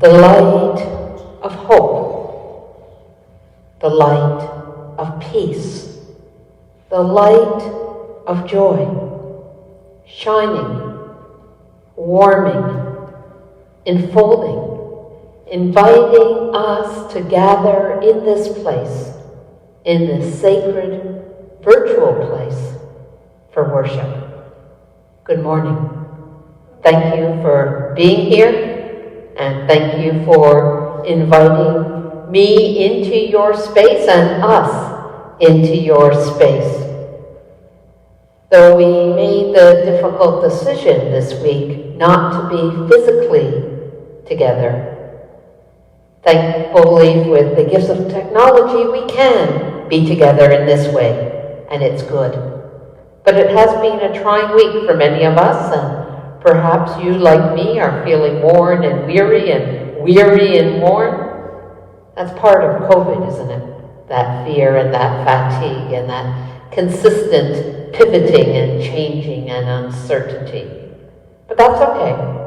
the light of hope, the light of peace, the light of joy, shining, warming, enfolding, inviting us to gather in this place, in this sacred, virtual place for worship. Good morning. Thank you for being here, and thank you for inviting me into your space and us into your space. Though we made the difficult decision this week not to be physically together, thankfully with the gifts of technology we can be together in this way, and it's good. But it has been a trying week for many of us, and perhaps you, like me, are feeling worn and weary and worn. That's part of COVID, isn't it? That fear and that fatigue and that consistent pivoting and changing and uncertainty. But that's okay.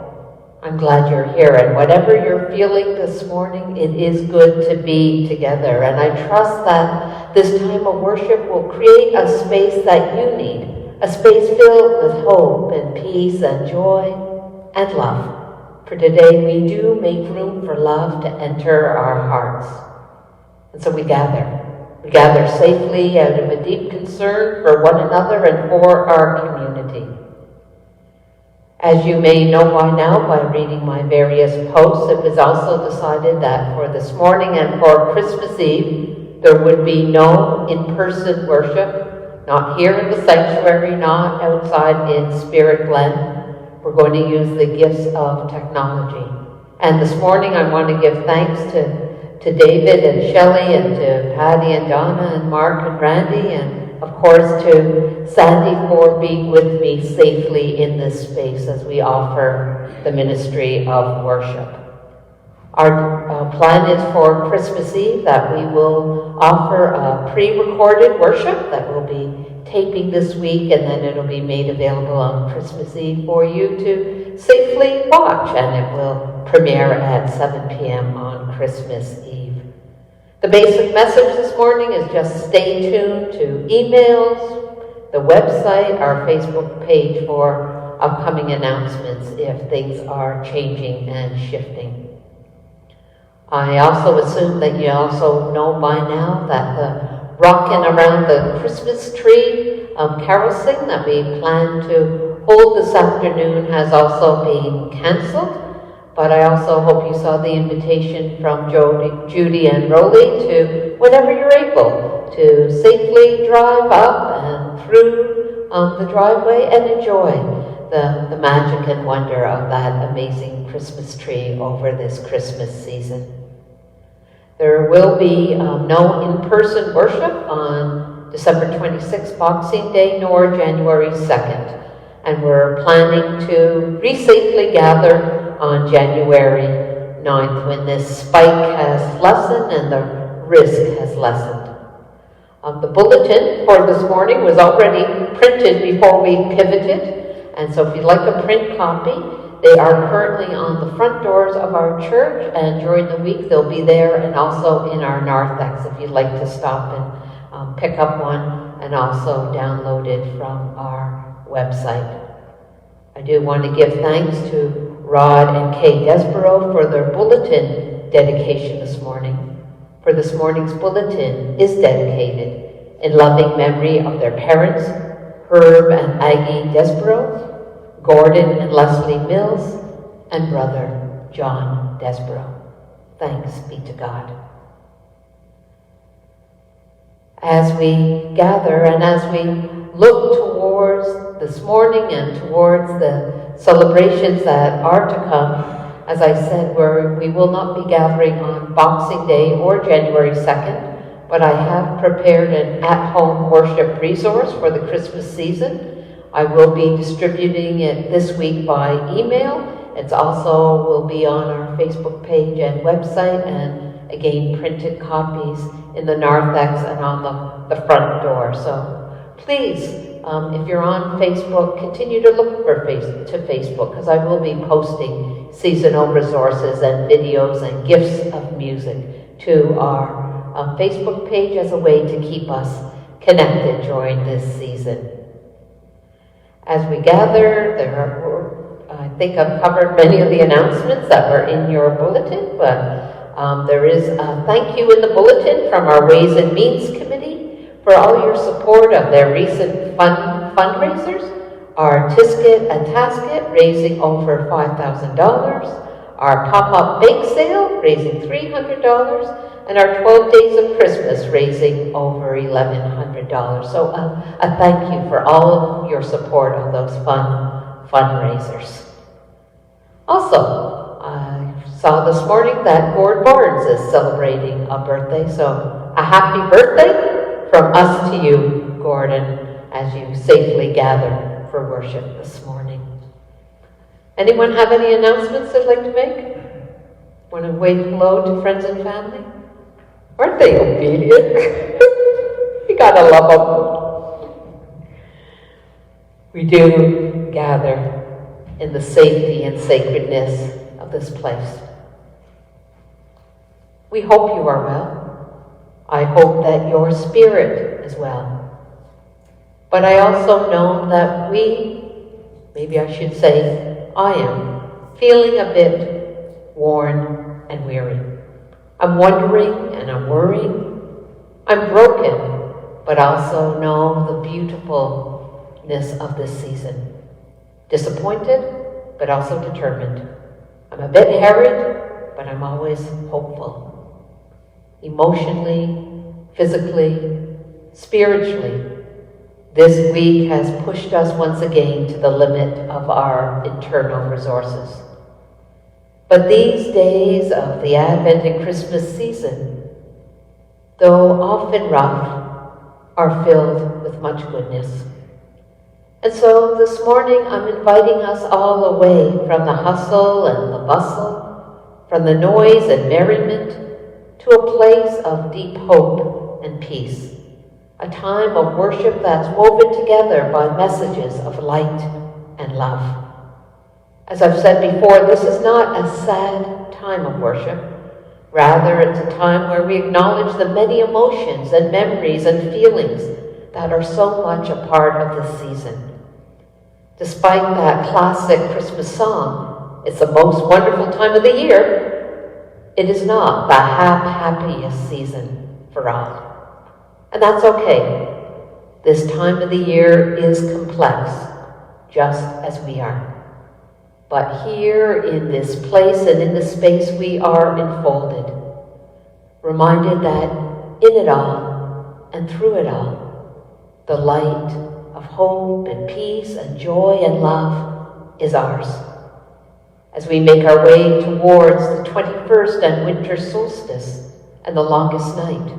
I'm glad you're here, and whatever you're feeling this morning, it is good to be together. And I trust that this time of worship will create a space that you need. A space filled with hope and peace and joy and love. For today we do make room for love to enter our hearts. And so we gather. We gather safely out of a deep concern for one another and for our community. As you may know by now by reading my various posts, it was also decided that for this morning and for Christmas Eve, there would be no in-person worship. Not here in the sanctuary, not outside in Spirit Glen. We're going to use the gifts of technology. And this morning I want to give thanks to David and Shelley and to Patty and Donna and Mark and Randy and of course to Sandy for being with me safely in this space as we offer the ministry of worship. Our plan is for Christmas Eve that we will offer a pre-recorded worship that we'll be taping this week, and then it'll be made available on Christmas Eve for you to safely watch, and it will premiere at 7 p.m. on Christmas Eve. The basic message this morning is just stay tuned to emails, the website, our Facebook page for upcoming announcements if things are changing and shifting. I also assume that you also know by now that the rocking around the Christmas tree carol sing that we plan to hold this afternoon has also been cancelled. But I also hope you saw the invitation from Judy and Rolly to, whenever you're able, to safely drive up and through the driveway and enjoy the magic and wonder of that amazing Christmas tree over this Christmas season. There will be no in-person worship on December 26th, Boxing Day, nor January 2nd. And we're planning to safely gather on January 9th when this spike has lessened and the risk has lessened. The bulletin for this morning was already printed before we pivoted. And so if you'd like a print copy, they are currently on the front doors of our church, and during the week they'll be there and also in our narthex if you'd like to stop and pick up one and also download it from our website. I do want to give thanks to Rod and Kay Desborough for their bulletin dedication this morning. For this morning's bulletin is dedicated in loving memory of their parents, Herb and Aggie Desborough, Gordon and Leslie Mills, and brother John Desborough. Thanks be to God. As we gather and as we look towards this morning and towards the celebrations that are to come, as I said, we will not be gathering on Boxing Day or January 2nd, but I have prepared an at-home worship resource for the Christmas season. I will be distributing it this week by email. It's also will be on our Facebook page and website, and again, printed copies in the narthex and on the front door. So please if you're on Facebook, continue to look for Facebook, because I will be posting seasonal resources and videos and gifts of music to our Facebook page as a way to keep us connected during this season. As we gather, I think I've covered many of the announcements that were in your bulletin, but there is a thank you in the bulletin from our Ways and Means Committee for all your support of their recent fundraisers. Our Tisket and Tasket raising over $5,000, our pop-up bake sale raising $300, and our 12 Days of Christmas raising over $1,100. So a thank you for all of your support of those fundraisers. Also, I saw this morning that Gord Barnes is celebrating a birthday, so a happy birthday from us to you, Gordon, as you safely gather for worship this morning. Anyone have any announcements they'd like to make? Want to wave hello to friends and family? Aren't they obedient? You gotta love them. We do gather in the safety and sacredness of this place. We hope you are well. I hope that your spirit is well. But I also know that maybe I should say, I am feeling a bit worn and weary. I'm wondering and I'm worrying. I'm broken, but also know the beautifulness of this season. Disappointed, but also determined. I'm a bit harried, but I'm always hopeful. Emotionally, physically, spiritually, this week has pushed us once again to the limit of our internal resources. But these days of the Advent and Christmas season, though often rough, are filled with much goodness. And so this morning I'm inviting us all away from the hustle and the bustle, from the noise and merriment, to a place of deep hope and peace. A time of worship that's woven together by messages of light and love. As I've said before, this is not a sad time of worship. Rather, it's a time where we acknowledge the many emotions and memories and feelings that are so much a part of this season. Despite that classic Christmas song, "It's the most wonderful time of the year," it is not the happiest season for all. And that's okay. This time of the year is complex, just as we are. But here in this place and in this space we are enfolded, reminded that in it all and through it all, the light of hope and peace and joy and love is ours. As we make our way towards the 21st and winter solstice and the longest night,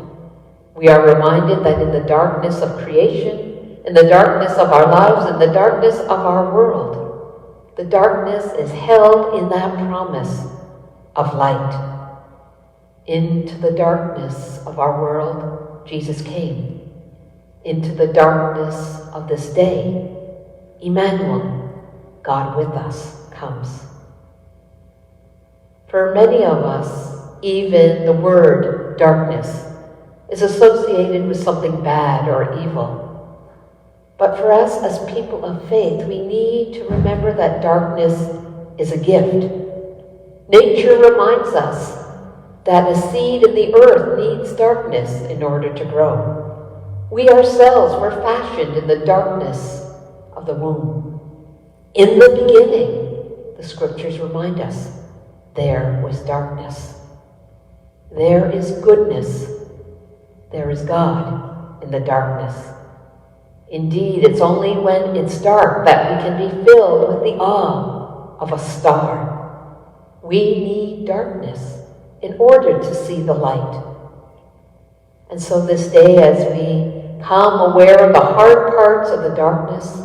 we are reminded that in the darkness of creation, in the darkness of our lives, in the darkness of our world, the darkness is held in that promise of light. Into the darkness of our world, Jesus came. Into the darkness of this day, Emmanuel, God with us, comes. For many of us, even the word darkness is associated with something bad or evil. But for us as people of faith, we need to remember that darkness is a gift. Nature reminds us that a seed in the earth needs darkness in order to grow. We ourselves were fashioned in the darkness of the womb. In the beginning, the scriptures remind us, there was darkness. There is goodness. There is God in the darkness. Indeed, it's only when it's dark that we can be filled with the awe of a star. We need darkness in order to see the light. And so this day, as we come aware of the hard parts of the darkness,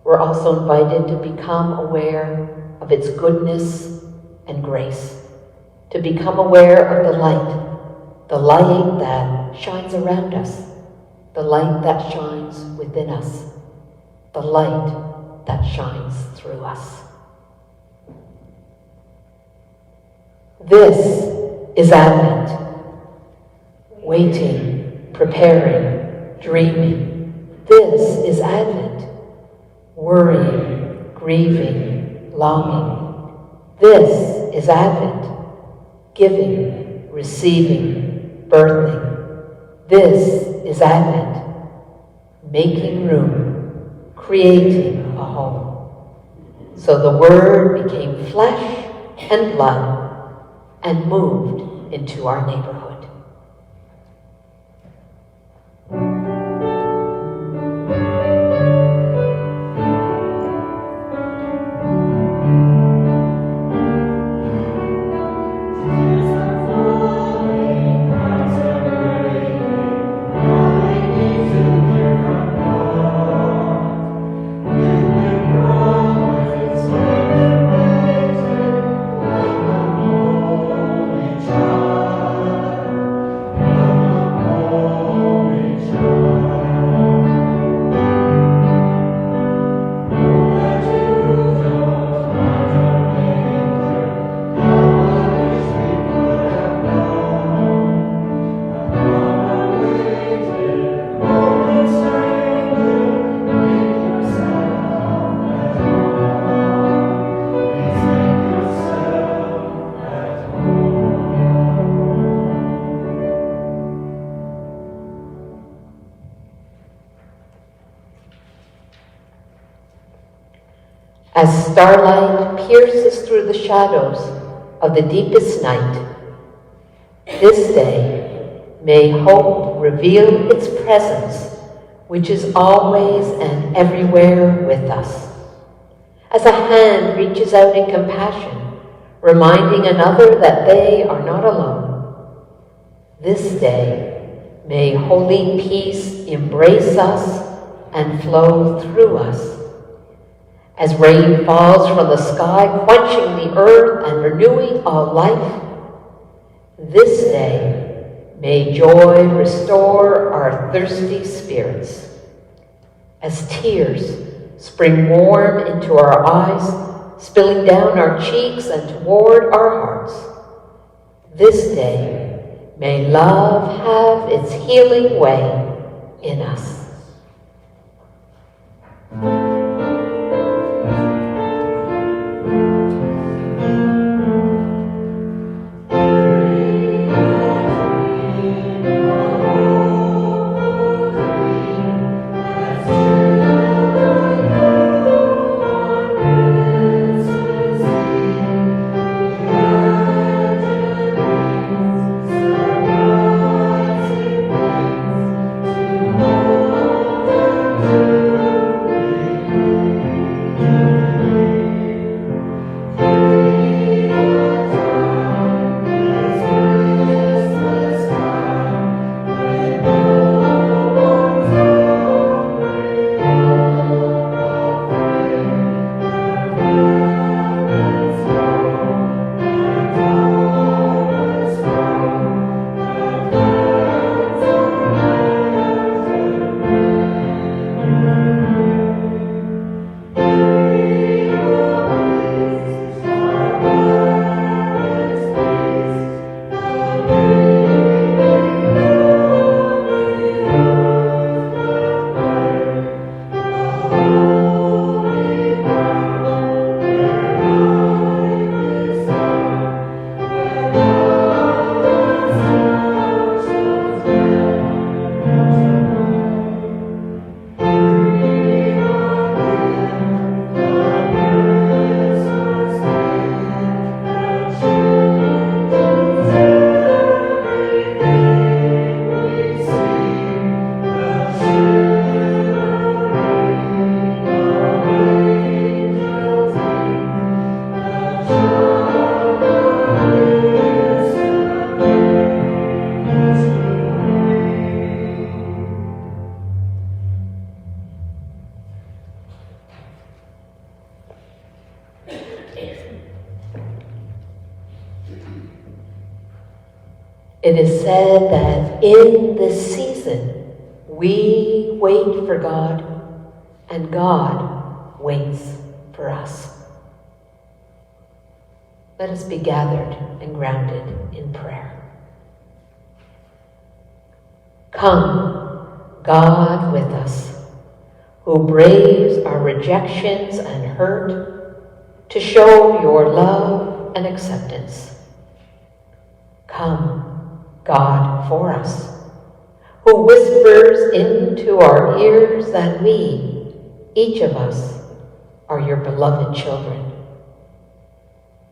we're also invited to become aware of its goodness and grace, to become aware of the light that shines around us, the light that shines within us, the light that shines through us. This is Advent. Waiting, preparing, dreaming. This is Advent. Worrying, grieving, longing. This is Advent. Giving, receiving, birthing. This is Advent. Making room, creating a home. So the Word became flesh and blood and moved into our neighborhood. As starlight pierces through the shadows of the deepest night, this day may hope reveal its presence, which is always and everywhere with us. As a hand reaches out in compassion, reminding another that they are not alone, this day may holy peace embrace us and flow through us. As rain falls from the sky, quenching the earth and renewing all life, this day may joy restore our thirsty spirits. As tears spring warm into our eyes, spilling down our cheeks and toward our hearts, this day may love have its healing way in us. It is said that in this season we wait for God and God waits for us. Let us be gathered and grounded in prayer. Come, God with us, who braves our rejections and hurt to show your love and acceptance. Come, God for us, who whispers into our ears that we, each of us, are your beloved children.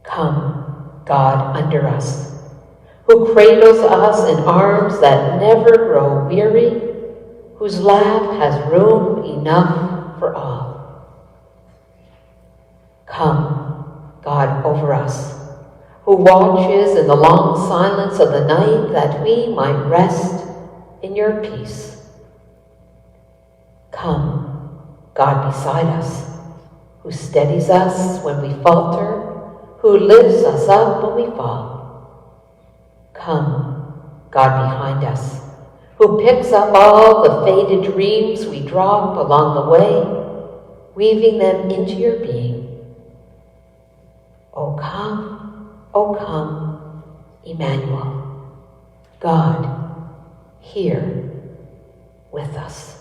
Come, God under us, who cradles us in arms that never grow weary, whose lap has room enough for all. Come, God over us, who watches in the long silence of the night that we might rest in your peace. Come, God beside us, who steadies us when we falter, who lifts us up when we fall. Come, God behind us, who picks up all the faded dreams we drop along the way, weaving them into your being. O come, Emmanuel, God here with us.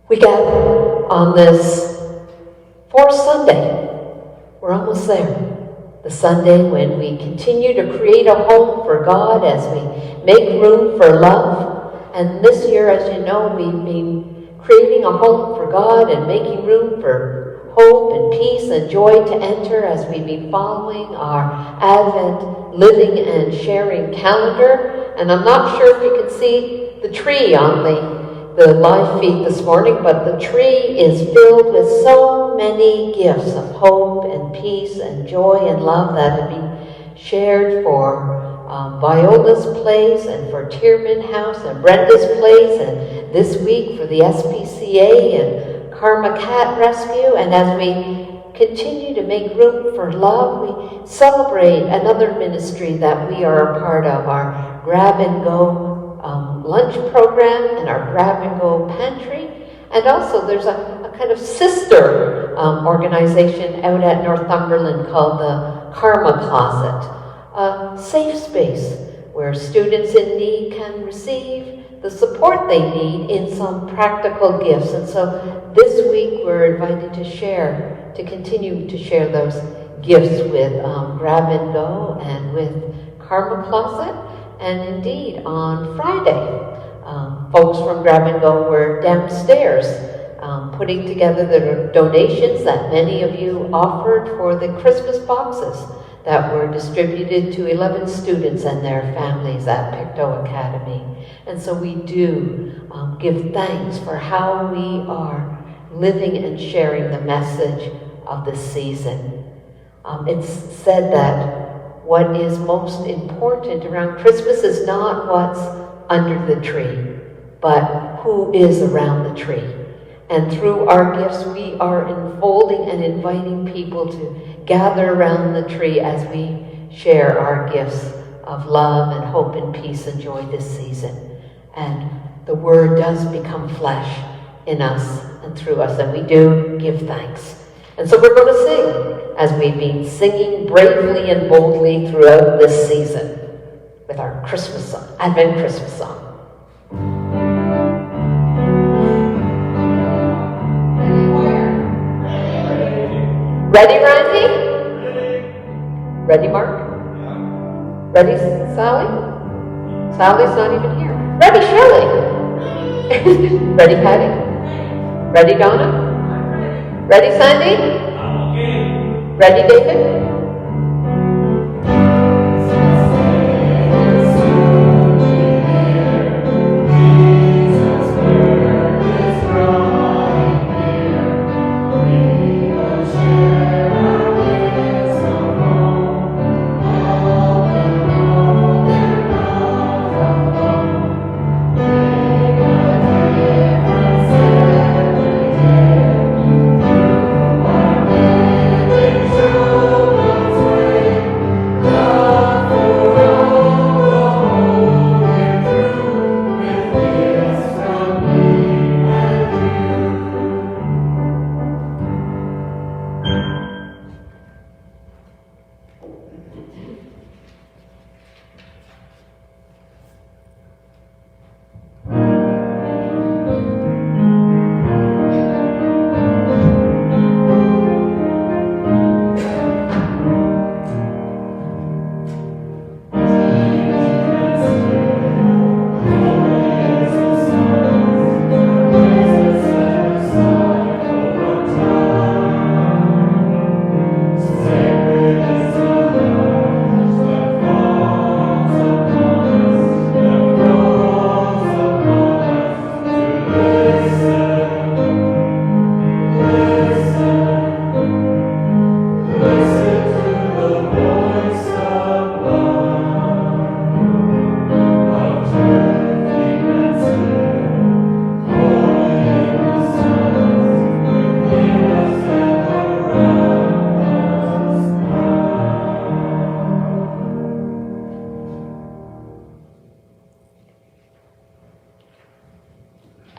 We gather on this fourth Sunday. We're almost there. The Sunday when we continue to create a home for God as we make room for love. And this year, as you know, we've been creating a home for God and making room for hope and peace and joy to enter as we've been following our Advent living and sharing calendar. And I'm not sure if you can see the tree on the live feed this morning, but the tree is filled with so many gifts of hope and peace and joy and love that have been shared for Viola's place and for Tierman House and Brenda's place, and this week for the SPCA and Karma Cat Rescue. And as we continue to make room for love, we celebrate another ministry that we are a part of, our Grab and Go lunch program and our Grab and Go pantry. And also there's a kind of sister organization out at Northumberland called the Karma Closet, a safe space where students in need can receive the support they need in some practical gifts. And so this week we're invited to continue to share those gifts with Grab and Go and with Karma Closet. And indeed, on Friday, folks from Grab and Go were downstairs putting together the donations that many of you offered for the Christmas boxes that were distributed to 11 students and their families at Pictou Academy. And so we do give thanks for how we are living and sharing the message of this season. It's said that what is most important around Christmas is not what's under the tree, but who is around the tree. And through our gifts, we are enfolding and inviting people to gather around the tree as we share our gifts of love and hope and peace and joy this season. And the Word does become flesh in us and through us, and we do give thanks. And so we're going to sing, as we've been singing bravely and boldly throughout this season, with our Christmas song, Advent Christmas song. Ready, Randy? Ready, Mark? Ready, Sally? Sally's not even here. Ready, Shirley? Ready, Patty? Ready, Donna? Ready, Sandy? Ready, David?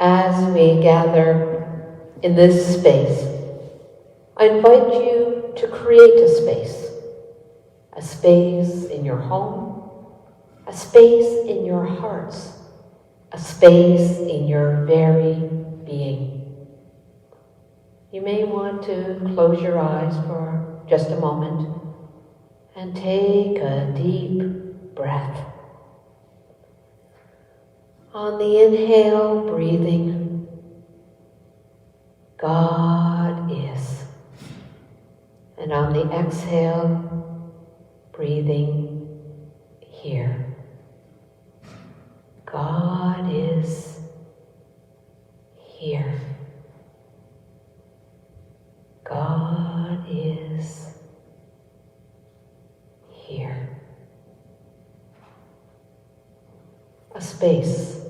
As we gather in this space, I invite you to create a space in your home, a space in your hearts, a space in your very being. You may want to close your eyes for just a moment and take a deep breath. On the inhale, breathing, God is. And on the exhale, breathing, here. God is here. God is here. A space,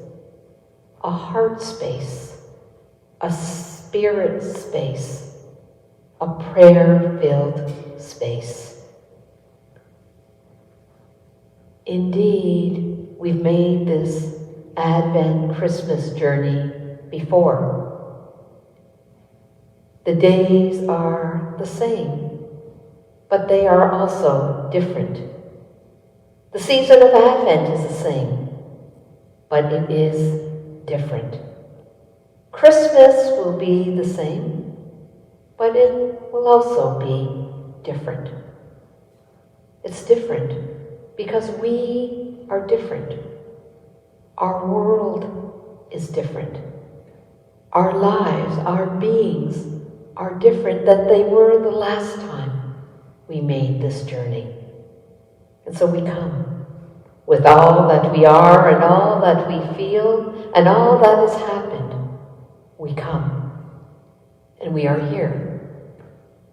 a heart space, a spirit space, a prayer-filled space. Indeed, we've made this Advent Christmas journey before. The days are the same, but they are also different. The season of Advent is the same, but it is different. Christmas will be the same, but it will also be different. It's different because we are different. Our world is different. Our lives, our beings are different than they were the last time we made this journey. And so we come with all that we are and all that we feel and all that has happened. We come and we are here.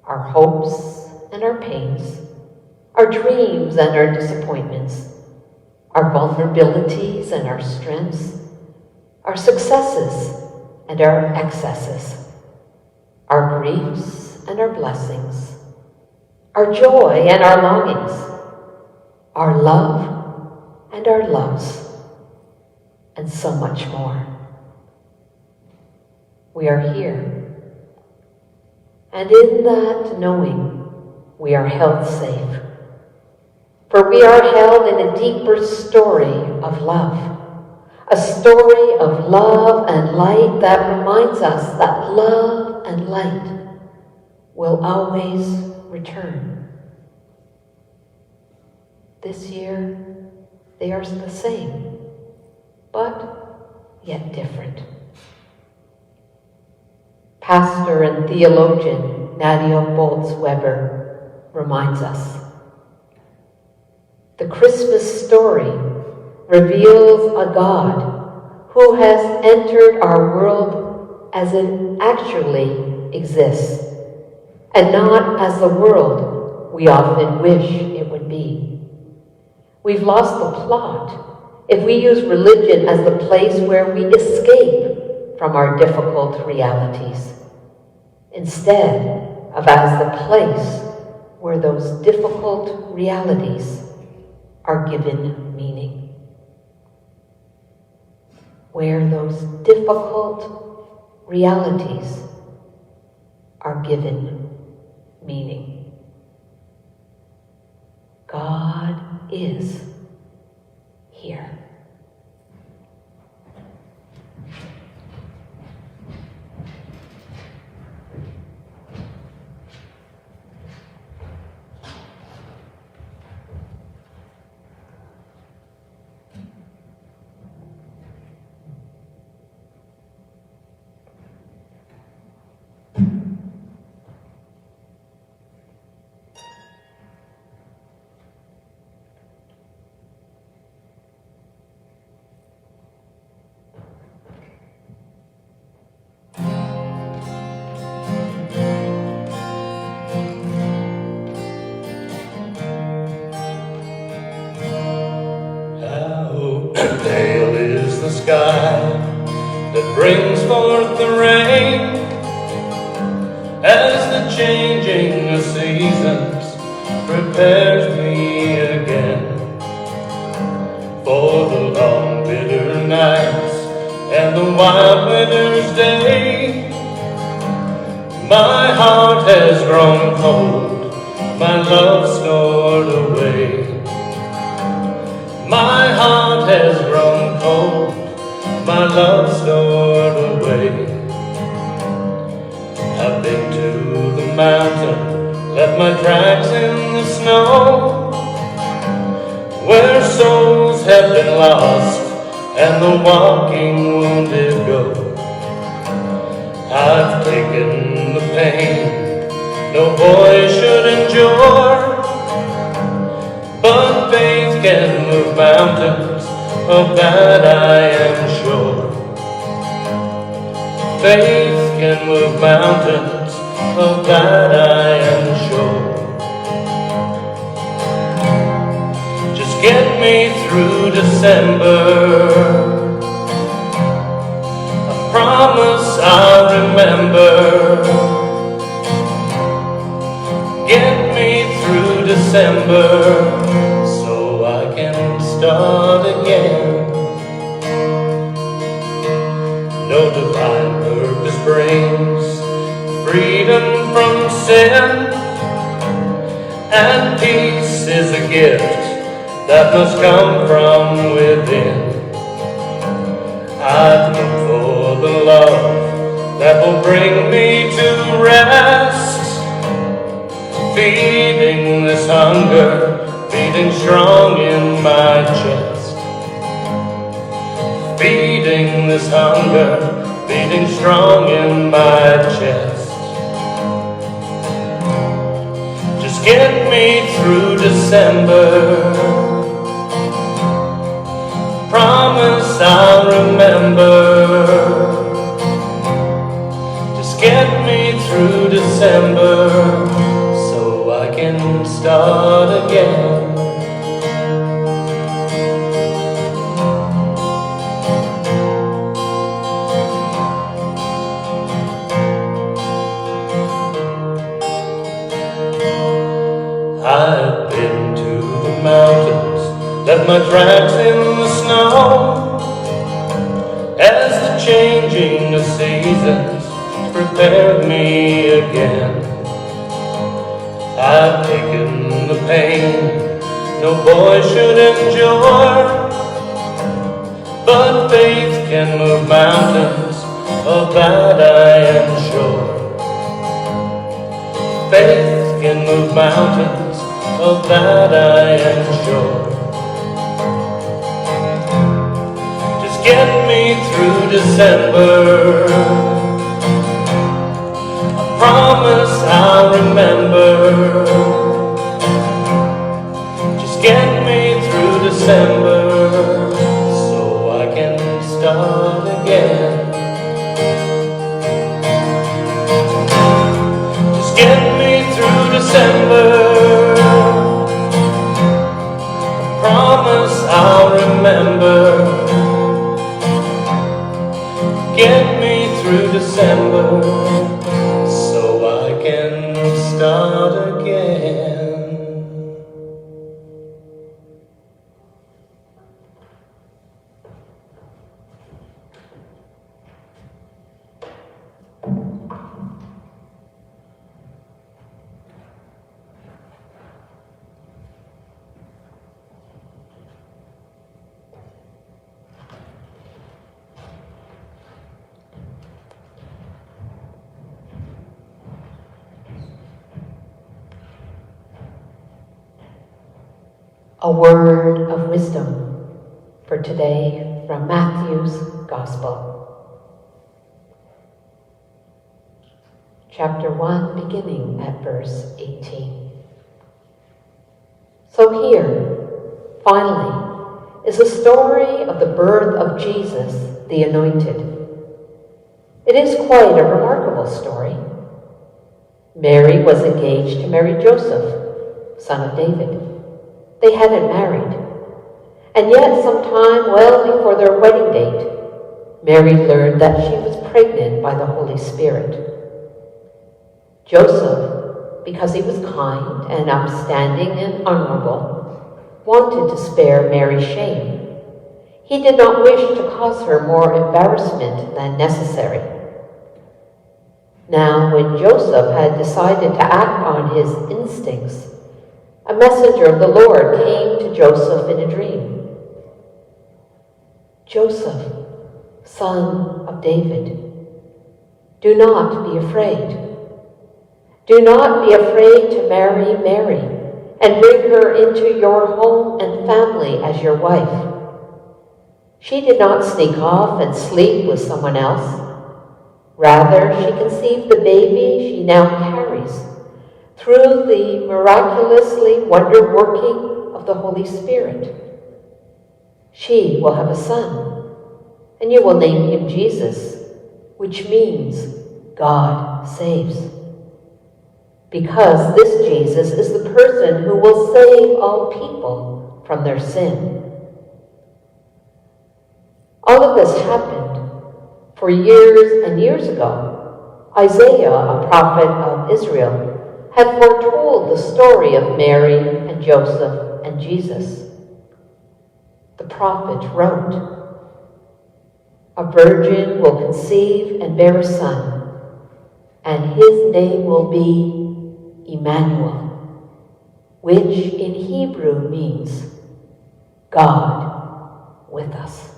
Our hopes and our pains, our dreams and our disappointments, our vulnerabilities and our strengths, our successes and our excesses, our griefs and our blessings, our joy and our longings, our love and our loves, and so much more. We are here, and in that knowing, we are held safe. For we are held in a deeper story of love, a story of love and light that reminds us that love and light will always return. This year, they are the same, but yet different. Pastor and theologian Nadia Bolz-Weber reminds us, the Christmas story reveals a God who has entered our world as it actually exists, and not as the world we often wish it would be. We've lost the plot if we use religion as the place where we escape from our difficult realities, instead of as the place where those difficult realities are given meaning. Where those difficult realities are given meaning. is here. Pale is the sky that brings forth the rain, as the changing of seasons prepares me again for the long bitter nights and the wild winter's day. My heart has grown cold, my love stored away. My heart has grown cold, my love stored away. I've been to the mountain, left my tracks in the snow, where souls have been lost and the walking wounded go. I've taken the pain no boy should endure, but faith can move mountains, of that I am sure. Faith can move mountains, of that I am sure. Just get me through December, I promise I'll remember. Get me through December, so I can start again. No divine purpose brings freedom from sin, and peace is a gift that must come from within. I've looked for the love that will bring me to rest, feeding this hunger, beating strong in my chest. Feeding this hunger, beating strong in my chest. Just get me through December, promise I'll remember. Just get me through December, so I can start again. I've been to the mountains, left my tracks in the snow, as the changing of seasons prepared me again. I've taken the pain no boy should endure, but faith can move mountains, of that I am sure. Faith can move mountains, of that I am sure. Just get me through December, I promise I'll remember. Just get me through December, so I can start again. Just get me through December, promise I'll remember. Get me through December, so I can start again. A word of wisdom for today from Matthew's Gospel. Chapter 1, beginning at verse 18. So here, finally, is a story of the birth of Jesus, the Anointed. It is quite a remarkable story. Mary was engaged to marry Joseph, son of David. They hadn't married. And yet, sometime well before their wedding date, Mary learned that she was pregnant by the Holy Spirit. Joseph, because he was kind and upstanding and honorable, wanted to spare Mary's shame. He did not wish to cause her more embarrassment than necessary. Now, when Joseph had decided to act on his instincts, a messenger of the Lord came to Joseph in a dream. Joseph, son of David, do not be afraid. Do not be afraid to marry Mary and bring her into your home and family as your wife. She did not sneak off and sleep with someone else. Rather, she conceived the baby she now carries through the miraculously wonder-working of the Holy Spirit. She will have a son, and you will name him Jesus, which means God saves. Because this Jesus is the person who will save all people from their sin. All of this happened for years and years ago. Isaiah, a prophet of Israel, had foretold the story of Mary and Joseph and Jesus. The prophet wrote, "A virgin will conceive and bear a son, and his name will be Emmanuel," which in Hebrew means God with us.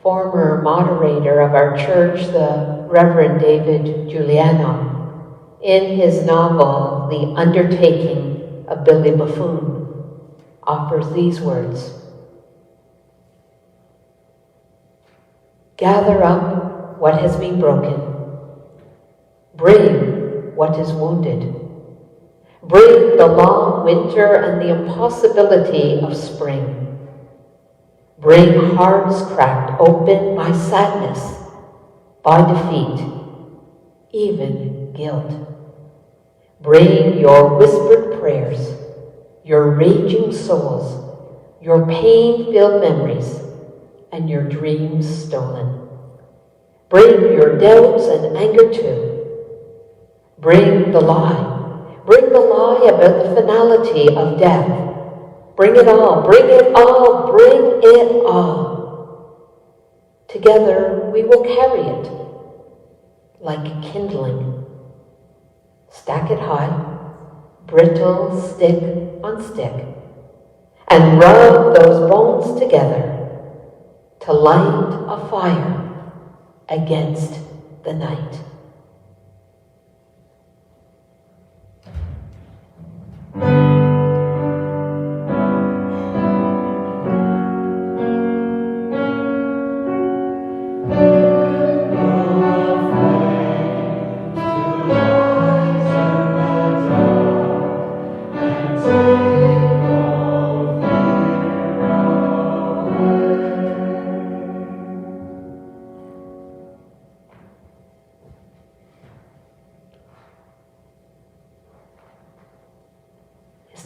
Former moderator of our church, the Reverend David Giuliano, in his novel, The Undertaking of Billy Buffoon, offers these words: "Gather up what has been broken. Bring what is wounded. Bring the long winter and the impossibility of spring. Bring hearts cracked open by sadness, by defeat, even guilt. Bring your whispered prayers, your raging souls, your pain-filled memories, and your dreams stolen. Bring your doubts and anger too. Bring the lie. Bring the lie about the finality of death. Bring it all, bring it all, bring it all. Together we will carry it like kindling. Stack it high, brittle stick on stick, and rub those bones together to light a fire against the night."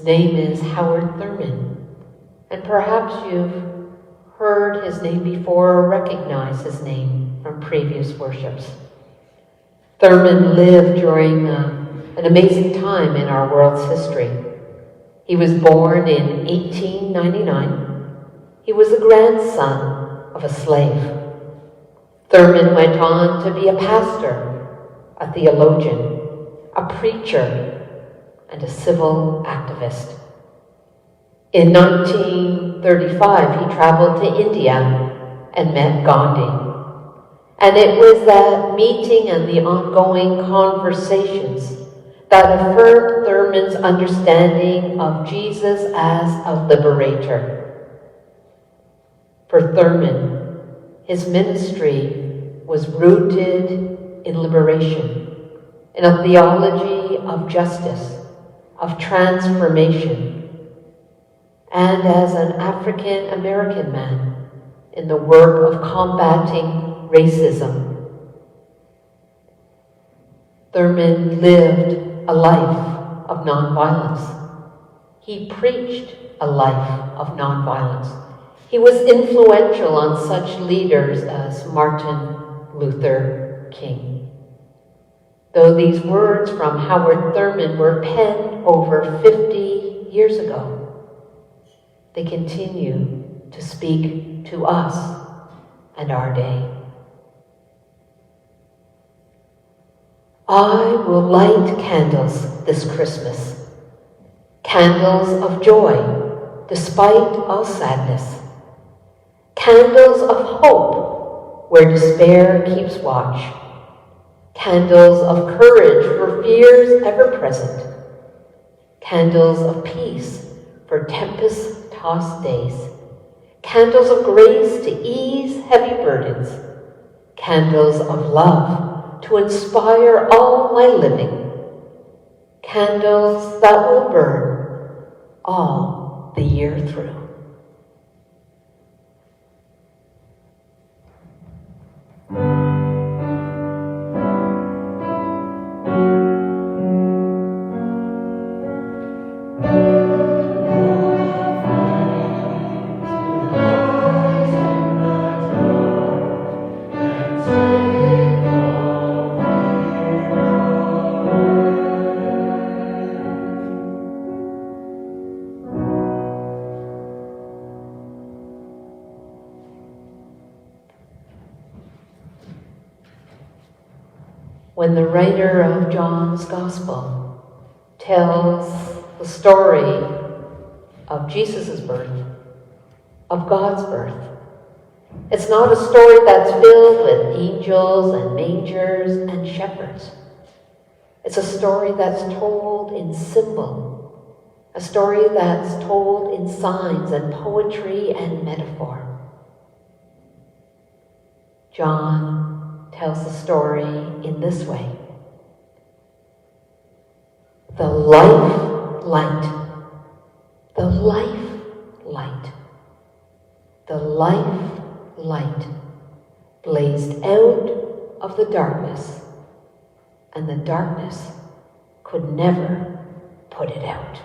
His name is Howard Thurman. And perhaps you've heard his name before or recognize his name from previous worships. Thurman lived during an amazing time in our world's history. He was born in 1899. He was the grandson of a slave. Thurman went on to be a pastor, a theologian, a preacher, and a civil activist. In 1935, he traveled to India and met Gandhi. And it was that meeting and the ongoing conversations that affirmed Thurman's understanding of Jesus as a liberator. For Thurman, his ministry was rooted in liberation, in a theology of justice, of transformation, and as an African American man in the work of combating racism. Thurman lived a life of nonviolence. He preached a life of nonviolence. He was influential on such leaders as Martin Luther King. Though these words from Howard Thurman were penned over 50 years ago, they continue to speak to us and our day. I will light candles this Christmas, candles of joy despite all sadness, candles of hope where despair keeps watch, candles of courage for fears ever present, candles of peace for tempest-tossed days, candles of grace to ease heavy burdens, candles of love to inspire all my living, candles that will burn all the year through. When the writer of John's Gospel tells the story of Jesus' birth, of God's birth, it's not a story that's filled with angels and mangers and shepherds. It's a story that's told in symbol, a story that's told in signs and poetry and metaphor. John tells the story in this way. The life light, the life light, the life light blazed out of the darkness, and the darkness could never put it out.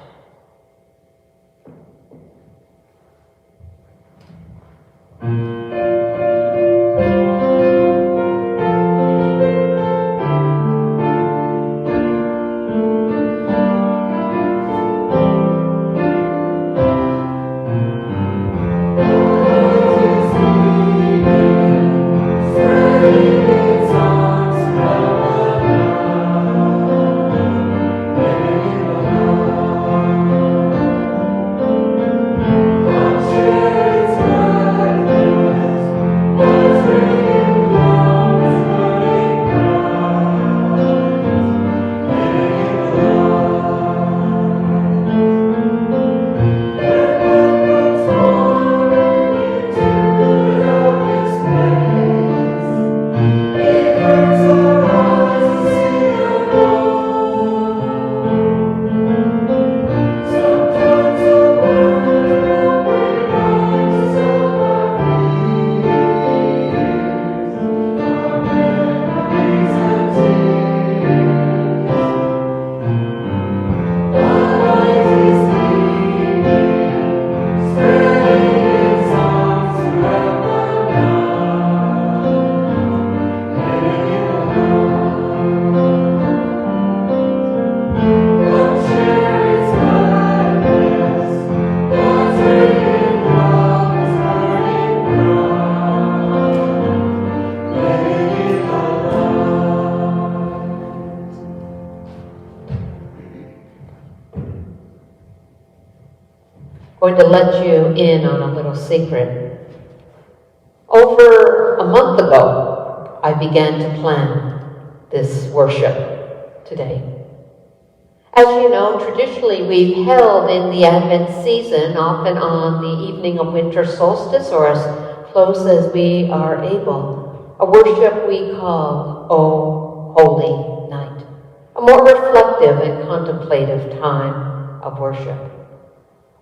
going to let you in on a little secret. Over a month ago, I began to plan this worship today. As you know, traditionally we've held in the Advent season, often on the evening of winter solstice or as close as we are able, a worship we call O Holy Night, a more reflective and contemplative time of worship.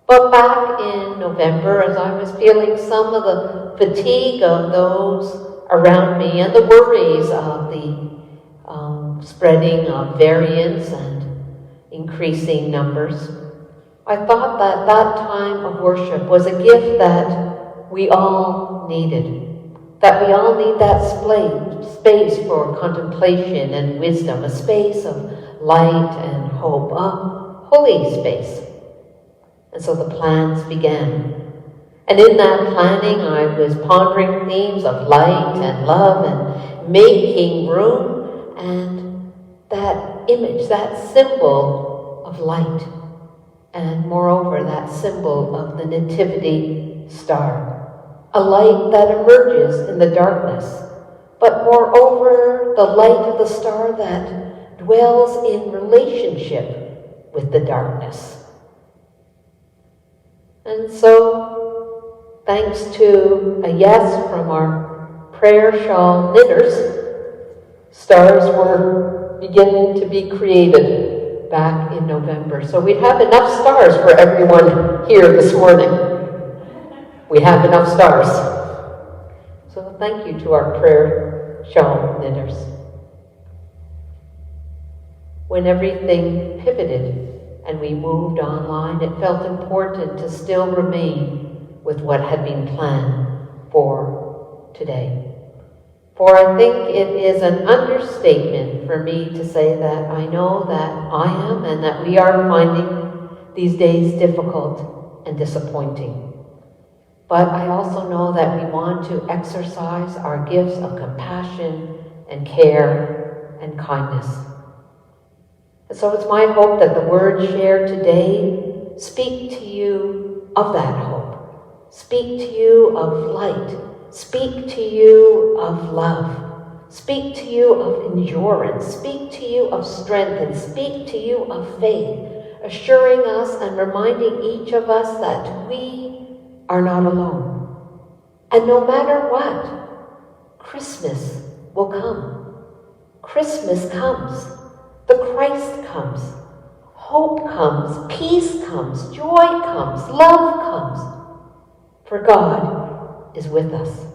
But back in November, as I was feeling some of the fatigue of those around me and the worries of the spreading of variants and increasing numbers, I thought that that time of worship was a gift that we all needed, that we all need that space for contemplation and wisdom, a space of light and hope, a holy space. And so the plans began. And in that planning, I was pondering themes of light and love and making room, and that image, that symbol of light, and moreover, that symbol of the nativity star, a light that emerges in the darkness, but moreover, the light of the star that dwells in relationship with the darkness. And so, thanks to a yes from our prayer shawl knitters, stars were beginning to be created back in November. So we'd have enough stars for everyone here this morning. We have enough stars. So thank you to our prayer shawl knitters. When everything pivoted and we moved online, it felt important to still remain with what had been planned for today. For I think it is an understatement for me to say that I know that I am and that we are finding these days difficult and disappointing. But I also know that we want to exercise our gifts of compassion and care and kindness. And so it's my hope that the words shared today speak to you of that hope, speak to you of light, speak to you of love, speak to you of endurance, speak to you of strength, and speak to you of faith, assuring us and reminding each of us that we are not alone. And no matter what, Christmas will come. Christmas comes. The Christ comes. Hope comes. Peace comes. Joy comes. Love comes. For God is with us.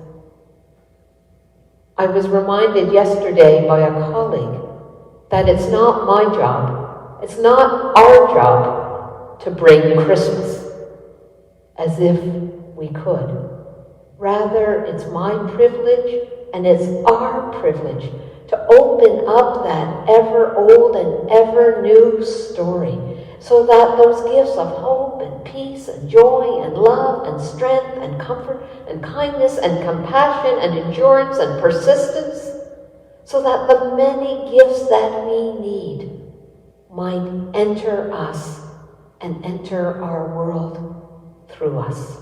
I was reminded yesterday by a colleague that it's not my job, it's not our job to bring Christmas as if we could. Rather, it's my privilege and it's our privilege to open up that ever old and ever new story so that those gifts of hope and peace and joy and love and strength and comfort and kindness and compassion and endurance and persistence, so that the many gifts that we need might enter us and enter our world through us.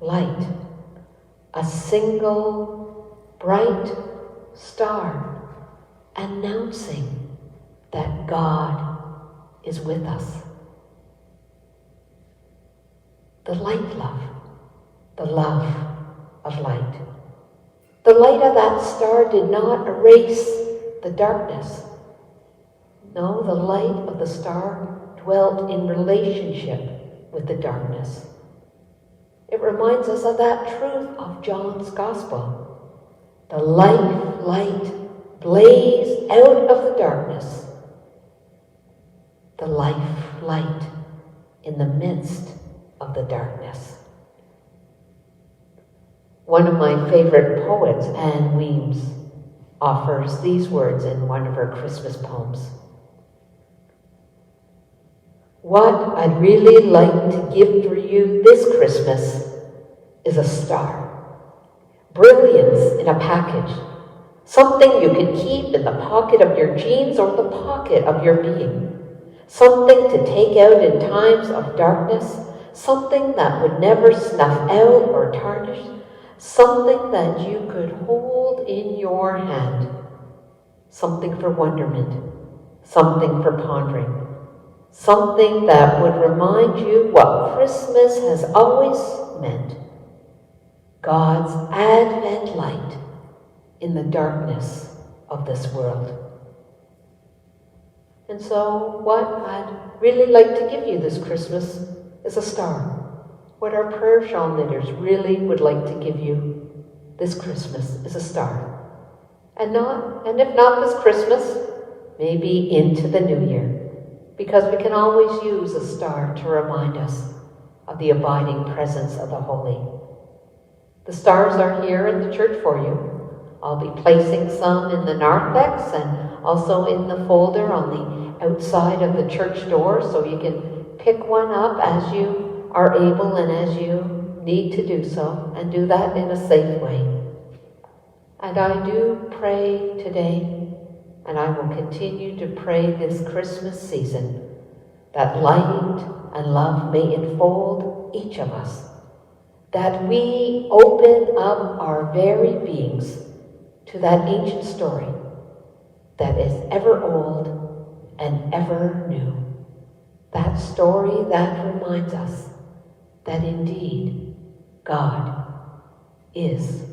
Light, a single bright star announcing that God is with us. The light love, the love of light. The light of that star did not erase the darkness. No, the light of the star dwelt in relationship with the darkness. It reminds us of that truth of John's Gospel. The light blazed out of the darkness. The light in the midst of the darkness. One of my favorite poets, Anne Weems, offers these words in one of her Christmas poems. What I'd really like to give for you this Christmas is a star. Brilliance in a package. Something you can keep in the pocket of your jeans or the pocket of your being. something to take out in times of darkness, something that would never snuff out or tarnish, something that you could hold in your hand, something for wonderment, something for pondering, something that would remind you what Christmas has always meant, God's Advent light in the darkness of this world. And so what I'd really like to give you this Christmas is a star. What our prayer shawl knitters really would like to give you this Christmas is a star. And if not this Christmas, maybe into the new year. Because we can always use a star to remind us of the abiding presence of the Holy. The stars are here in the church for you. I'll be placing some in the narthex and also in the folder on the outside of the church door, so you can pick one up as you are able and as you need to do so, and do that in a safe way. And I do pray today, and I will continue to pray this Christmas season, that light and love may enfold each of us, that we open up our very beings to that ancient story that is ever old and ever new. That story that reminds us that indeed God is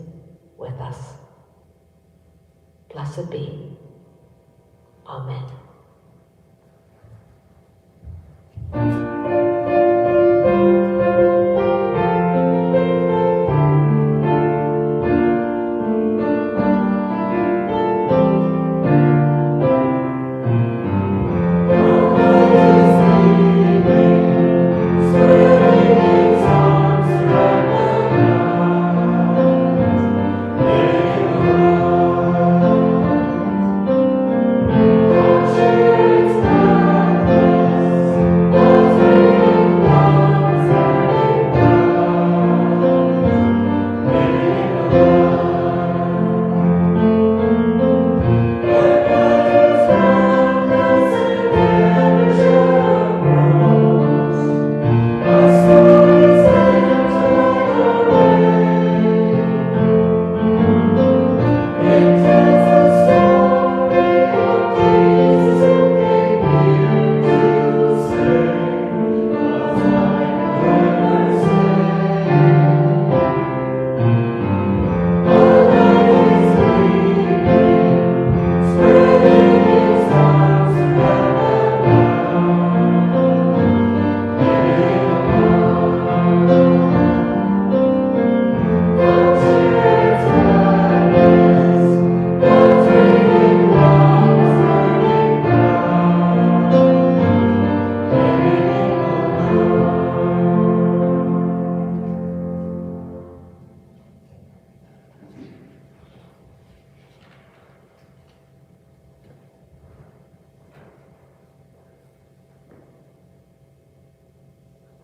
with us. Blessed be. Amen.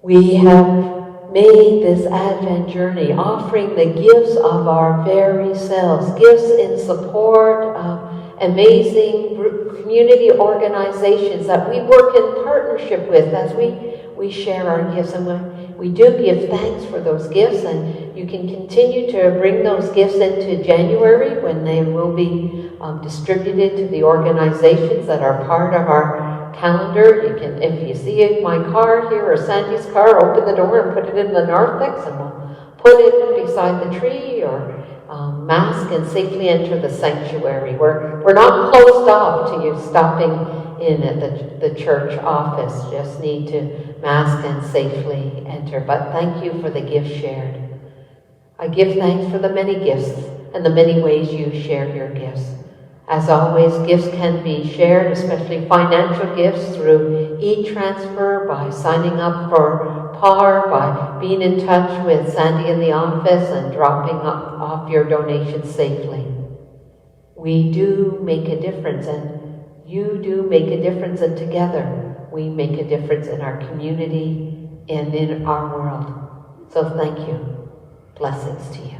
We have made this Advent journey offering the gifts of our very selves, gifts in support of amazing community organizations that we work in partnership with as we share our gifts. And we do give thanks for those gifts, and you can continue to bring those gifts into January when they will be distributed to the organizations that are part of our calendar. You can, if you see my car here or Sandy's car, open the door and put it in the narthex, and we'll put it beside the tree, or mask and safely enter the sanctuary. We're not closed off to you stopping in at the church office. Just need to mask and safely enter. But thank you for the gifts shared. I give thanks for the many gifts and the many ways you share your gifts. As always, gifts can be shared, especially financial gifts, through e-transfer, by signing up for PAR, by being in touch with Sandy in the office and dropping off your donations safely. We do make a difference, and you do make a difference, and together we make a difference in our community and in our world. So thank you. Blessings to you.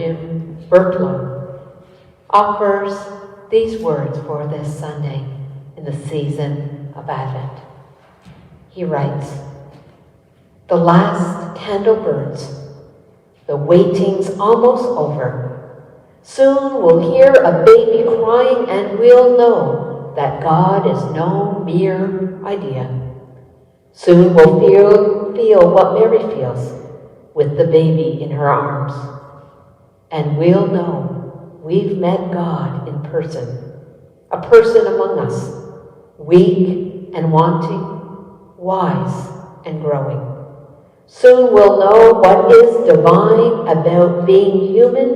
Jim Bertlow, offers these words for this Sunday in the season of Advent. He writes, "The last candle burns. The waiting's almost over. Soon we'll hear a baby crying and we'll know that God is no mere idea. Soon we'll feel what Mary feels with the baby in her arms. And we'll know we've met God in person, a person among us, weak and wanting, wise and growing. Soon we'll know what is divine about being human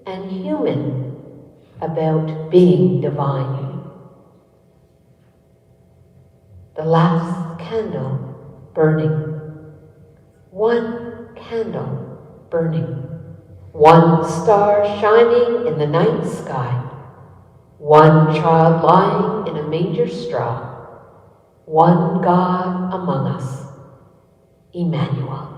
and human about being divine." The last candle burning. One candle burning. One star shining in the night sky. One child lying in a manger straw. One God among us. Emmanuel.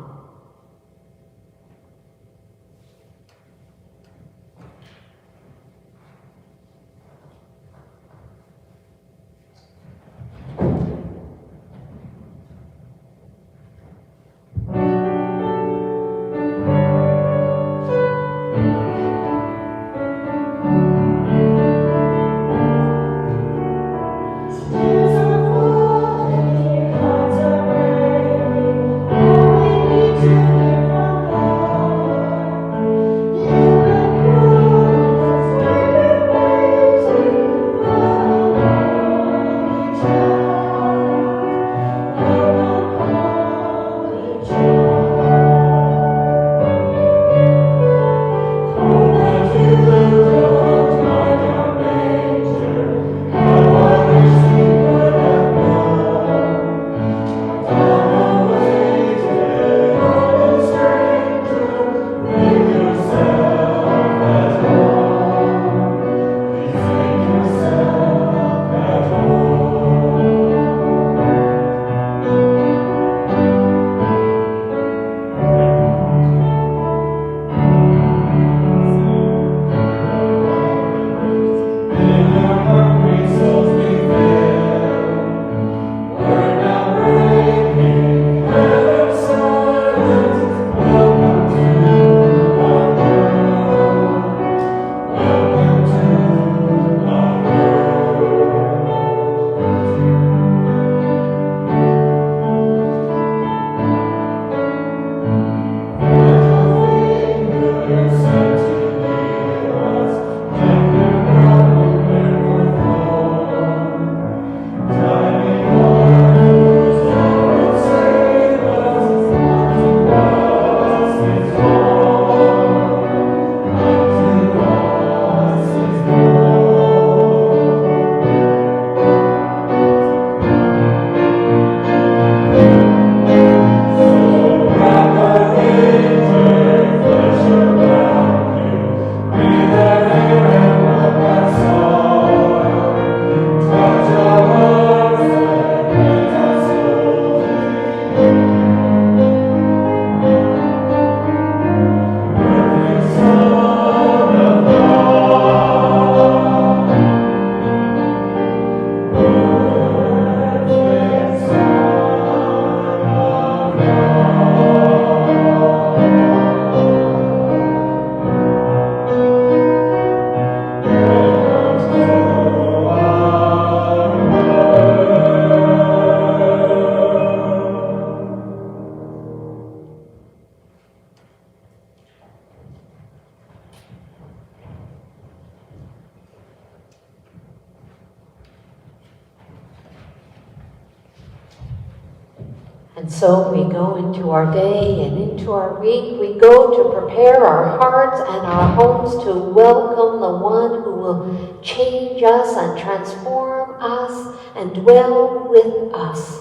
And so we go into our day and into our week. We go to prepare our hearts and our homes to welcome the one who will change us and transform us and dwell with us.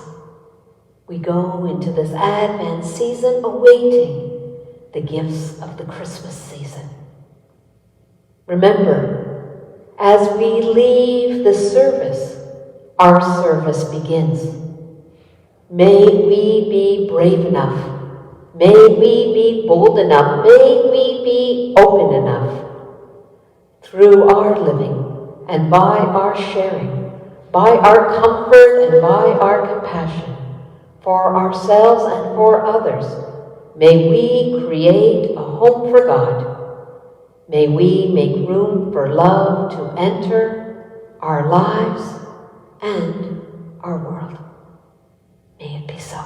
We go into this Advent season awaiting the gifts of the Christmas season. Remember, as we leave the service, our service begins. May we be brave enough May we be bold enough, may we be open enough through our living and by our sharing, by our comfort and by our compassion for ourselves and for others. May we create a home for God. May we make room for love to enter our lives and our world. May it be so.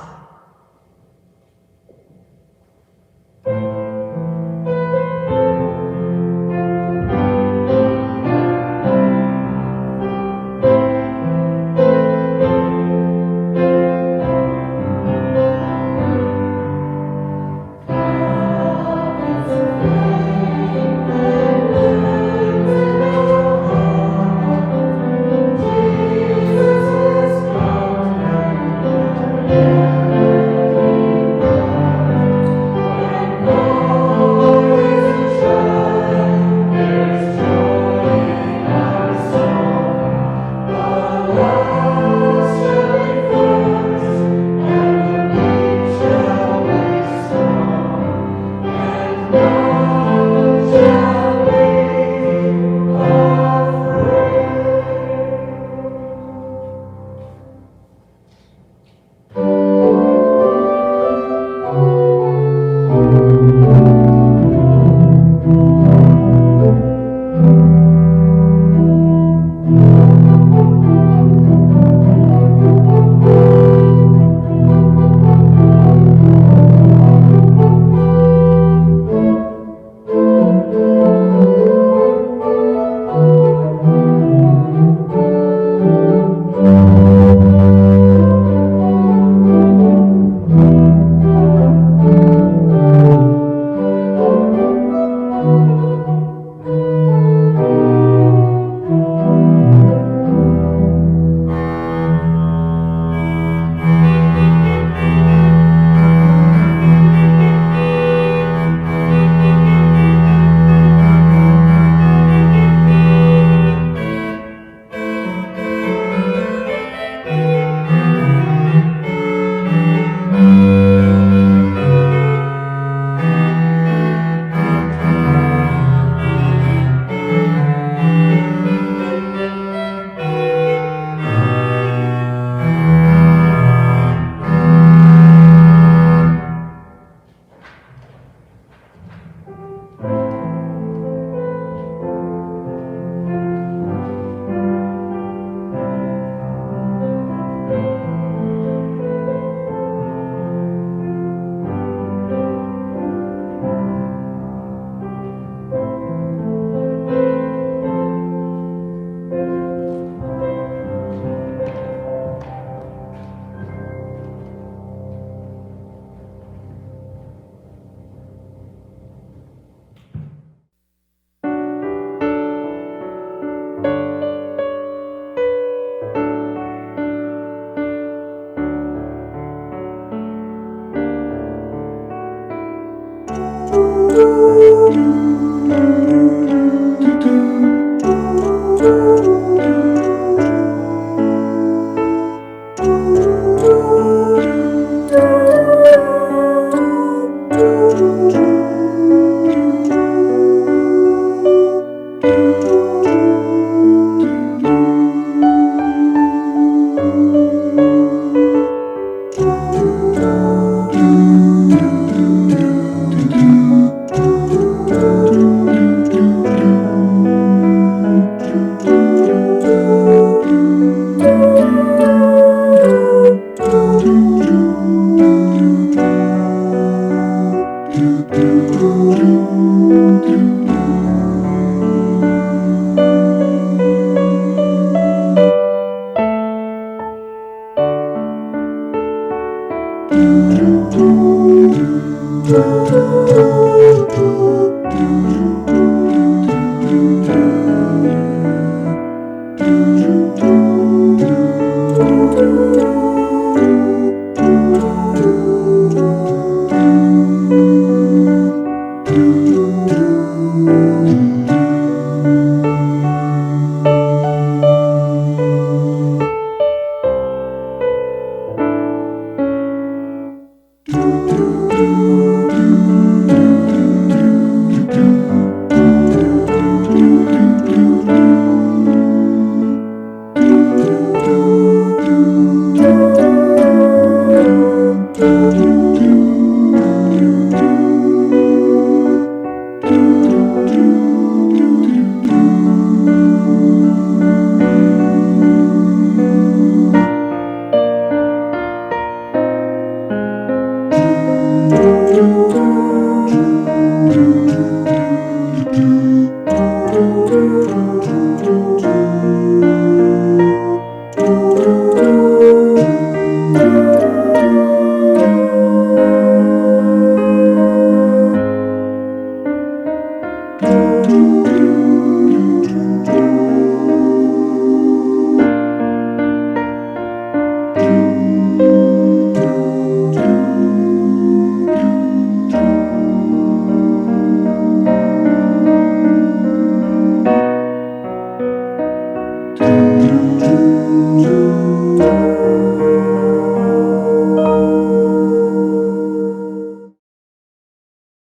you.